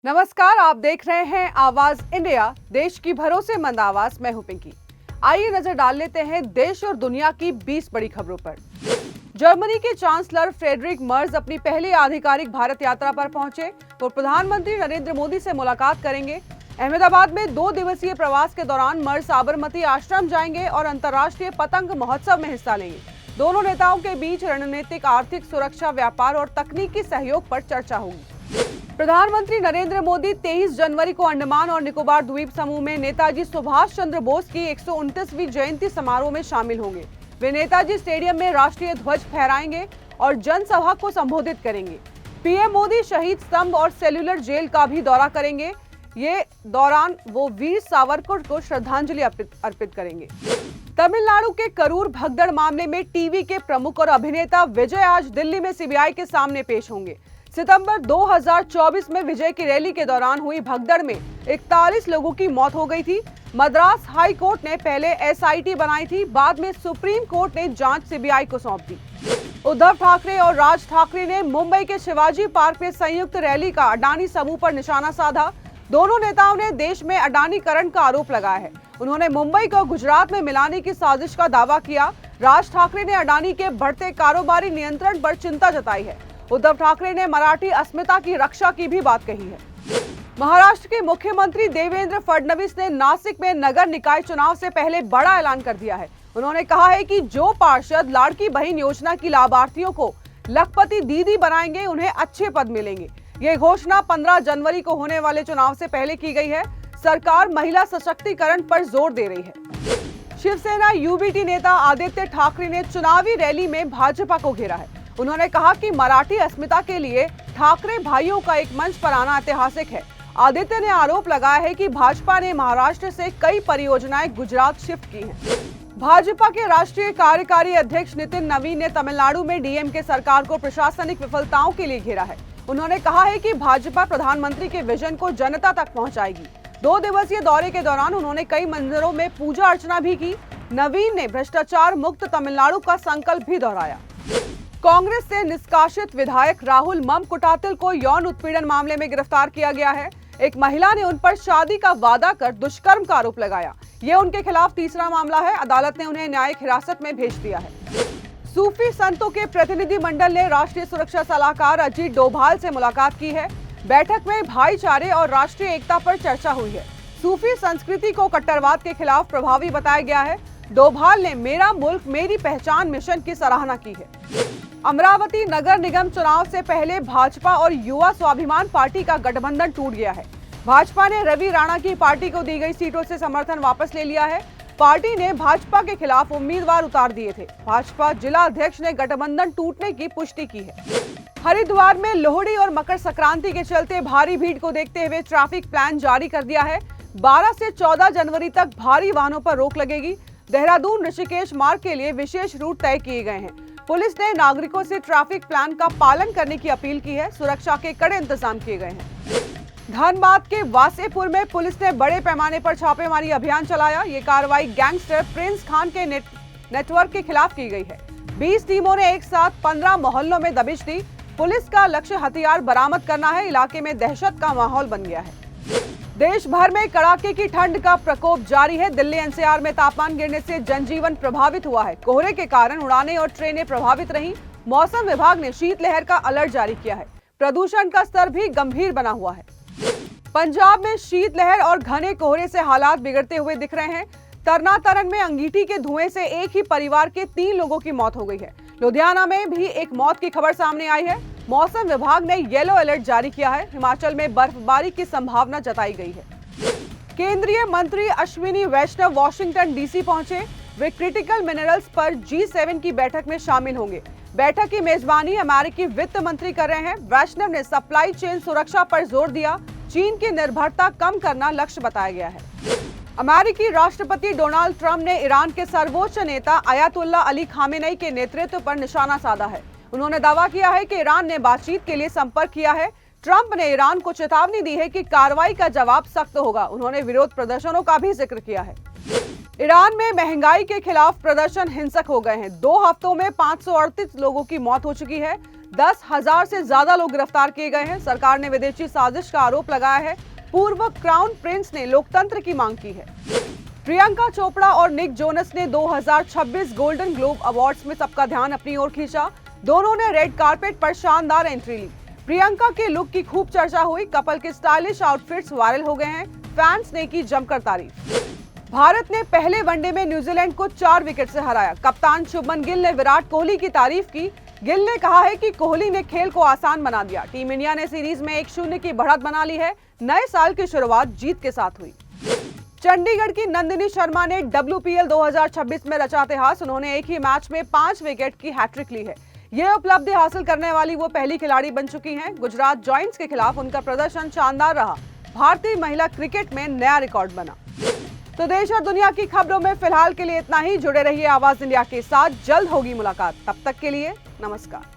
नमस्कार, आप देख रहे हैं आवाज इंडिया, देश की भरोसेमंद आवाज। मैं हूं पिंकी। आइए नजर डाल लेते हैं देश और दुनिया की 20 बड़ी खबरों पर। जर्मनी के चांसलर फ्रेडरिक मर्ज अपनी पहली आधिकारिक भारत यात्रा पर पहुंचे। वो प्रधानमंत्री नरेंद्र मोदी से मुलाकात करेंगे। अहमदाबाद में 2 दिवसीय प्रवास के दौरान मर्ज साबरमती आश्रम जाएंगे और अंतर्राष्ट्रीय पतंग महोत्सव में हिस्सा लेंगे। दोनों नेताओं के बीच रणनीतिक, आर्थिक, सुरक्षा, व्यापार और तकनीकी सहयोग पर चर्चा होगी। प्रधानमंत्री नरेंद्र मोदी 23 जनवरी को अंडमान और निकोबार द्वीप समूह में नेताजी सुभाष चंद्र बोस की 129वीं जयंती समारोह में शामिल होंगे। वे नेताजी स्टेडियम में राष्ट्रीय ध्वज फहराएंगे और जनसभा को संबोधित करेंगे। पीएम मोदी शहीद स्तंभ और सेल्युलर जेल का भी दौरा करेंगे। ये दौरान वो वीर सावरकर को श्रद्धांजलि अर्पित करेंगे। तमिलनाडु के करूर भगदड़ मामले में टीवी के प्रमुख और अभिनेता विजय आज दिल्ली में सीबीआई के सामने पेश होंगे। सितंबर 2024 में विजय की रैली के दौरान हुई भगदड़ में 41 लोगों की मौत हो गई थी। मद्रास हाई कोर्ट ने पहले एसआईटी बनाई थी, बाद में सुप्रीम कोर्ट ने जांच सीबीआई को सौंप दी। उद्धव ठाकरे और राज ठाकरे ने मुंबई के शिवाजी पार्क में संयुक्त रैली का अडानी समूह पर निशाना साधा। दोनों नेताओं ने देश में अडानीकरण का आरोप लगाया है। उन्होंने मुंबई को गुजरात में मिलाने की साजिश का दावा किया। राज ठाकरे ने अडानी के बढ़ते कारोबारी नियंत्रण पर चिंता जताई है। उद्धव ठाकरे ने मराठी अस्मिता की रक्षा की भी बात कही है। महाराष्ट्र के मुख्यमंत्री देवेंद्र फडणवीस ने नासिक में नगर निकाय चुनाव से पहले बड़ा ऐलान कर दिया है। उन्होंने कहा है कि जो पार्षद लाड़की बहन योजना की लाभार्थियों को लखपति दीदी बनाएंगे, उन्हें अच्छे पद मिलेंगे। ये घोषणा 15 जनवरी को होने वाले चुनाव से पहले की गई है। सरकार महिला सशक्तिकरण पर जोर दे रही है। शिवसेना यूबीटी नेता आदित्य ठाकरे ने चुनावी रैली में भाजपा को घेरा है। उन्होंने कहा कि मराठी अस्मिता के लिए ठाकरे भाइयों का एक मंच पर आना ऐतिहासिक है। आदित्य ने आरोप लगाया है कि भाजपा ने महाराष्ट्र से कई परियोजनाएं गुजरात शिफ्ट की हैं। भाजपा के राष्ट्रीय कार्यकारी अध्यक्ष नितिन नवीन ने तमिलनाडु में डीएमके सरकार को प्रशासनिक विफलताओं के लिए घेरा है। उन्होंने कहा है कि भाजपा प्रधानमंत्री के विजन को जनता तक पहुंचाएगी। 2 दिवसीय दौरे के दौरान उन्होंने कई मंदिरों में पूजा अर्चना भी की। नवीन ने भ्रष्टाचार मुक्त तमिलनाडु का संकल्प भी दोहराया। कांग्रेस से निष्कासित विधायक राहुल ममकुटातिल को यौन उत्पीड़न मामले में गिरफ्तार किया गया है। एक महिला ने उन पर शादी का वादा कर दुष्कर्म का आरोप लगाया। ये उनके खिलाफ तीसरा मामला है। अदालत ने उन्हें न्यायिक हिरासत में भेज दिया है। सूफी संतों के प्रतिनिधि मंडल ने राष्ट्रीय सुरक्षा सलाहकार अजीत डोभाल से मुलाकात की है। बैठक में भाईचारे और राष्ट्रीय एकता पर चर्चा हुई है। सूफी संस्कृति को कट्टरवाद के खिलाफ प्रभावी बताया गया है। डोभाल ने मेरा मुल्क मेरी पहचान मिशन की सराहना की है। अमरावती नगर निगम चुनाव से पहले भाजपा और युवा स्वाभिमान पार्टी का गठबंधन टूट गया है। भाजपा ने रवि राणा की पार्टी को दी गई सीटों से समर्थन वापस ले लिया है। पार्टी ने भाजपा के खिलाफ उम्मीदवार उतार दिए थे। भाजपा जिला अध्यक्ष ने गठबंधन टूटने की पुष्टि की है। हरिद्वार में लोहड़ी और मकर संक्रांति के चलते भारी भीड़ को देखते हुए ट्रैफिक प्लान जारी कर दिया है। 12 से 14 जनवरी तक भारी वाहनों पर रोक लगेगी। देहरादून ऋषिकेश मार्ग के लिए विशेष रूट तय किए गए हैं। पुलिस ने नागरिकों से ट्रैफिक प्लान का पालन करने की अपील की है। सुरक्षा के कड़े इंतजाम किए गए हैं। धनबाद के वासेपुर में पुलिस ने बड़े पैमाने पर छापेमारी अभियान चलाया। ये कार्रवाई गैंगस्टर प्रिंस खान के नेटवर्क के खिलाफ की गई है। 20 टीमों ने एक साथ 15 मोहल्लों में दबिश दी। पुलिस का लक्ष्य हथियार बरामद करना है। इलाके में दहशत का माहौल बन गया है। देश भर में कड़ाके की ठंड का प्रकोप जारी है। दिल्ली एनसीआर में तापमान गिरने से जनजीवन प्रभावित हुआ है। कोहरे के कारण उड़ानें और ट्रेनें प्रभावित रहीं। मौसम विभाग ने शीतलहर का अलर्ट जारी किया है। प्रदूषण का स्तर भी गंभीर बना हुआ है। पंजाब में शीतलहर और घने कोहरे से हालात बिगड़ते हुए दिख रहे हैं। तरनातारन में अंगीठी के धुएं से एक ही परिवार के 3 लोगों की मौत हो गई है। लुधियाना में भी एक मौत की खबर सामने आई है। मौसम विभाग ने येलो अलर्ट जारी किया है। हिमाचल में बर्फबारी की संभावना जताई गई है। केंद्रीय मंत्री अश्विनी वैष्णव वाशिंगटन डीसी पहुंचे। वे क्रिटिकल मिनरल्स पर G7 की बैठक में शामिल होंगे। बैठक की मेजबानी अमेरिकी वित्त मंत्री कर रहे हैं। वैष्णव ने सप्लाई चेन सुरक्षा पर जोर दिया। चीन की निर्भरता कम करना लक्ष्य बताया गया है। अमेरिकी राष्ट्रपति डोनाल्ड ट्रंप ने ईरान के सर्वोच्च नेता अयातुल्ला अली खामेनेई के नेतृत्व पर निशाना साधा है। उन्होंने दावा किया है कि ईरान ने बातचीत के लिए संपर्क किया है। ट्रंप ने ईरान को चेतावनी दी है कि कार्रवाई का जवाब सख्त होगा। उन्होंने विरोध प्रदर्शनों का भी जिक्र किया है। ईरान में महंगाई के खिलाफ प्रदर्शन हिंसक हो गए हैं। 2 हफ्तों में 538 लोगों की मौत हो चुकी है। 10,000 से ज्यादा लोग गिरफ्तार किए गए हैं। सरकार ने विदेशी साजिश का आरोप लगाया है। पूर्व क्राउन प्रिंस ने लोकतंत्र की मांग की है। प्रियंका चोपड़ा और निक जोनस ने 2026 गोल्डन ग्लोब अवार्ड्स में सबका ध्यान अपनी ओर खींचा। दोनों ने रेड कारपेट पर शानदार एंट्री ली। प्रियंका के लुक की खूब चर्चा हुई। कपल के स्टाइलिश आउटफिट्स वायरल हो गए हैं। फैंस ने की जमकर तारीफ। भारत ने पहले वनडे में न्यूजीलैंड को 4 विकेट से हराया। कप्तान शुभमन गिल ने विराट कोहली की तारीफ की। गिल ने कहा है कि कोहली ने खेल को आसान बना दिया। टीम इंडिया ने सीरीज में 1-0 की बढ़त बना ली है। नए साल की शुरुआत जीत के साथ हुई। चंडीगढ़ की नंदिनी शर्मा ने WPL 2026 में रचा इतिहास। उन्होंने एक ही मैच में 5 विकेट की हैट्रिक ली है। यह उपलब्धि हासिल करने वाली वो पहली खिलाड़ी बन चुकी हैं। गुजरात जॉइंट्स के खिलाफ उनका प्रदर्शन शानदार रहा। भारतीय महिला क्रिकेट में नया रिकॉर्ड बना। तो देश और दुनिया की खबरों में फिलहाल के लिए इतना ही। जुड़े रहिए आवाज इंडिया के साथ। जल्द होगी मुलाकात। तब तक के लिए नमस्कार।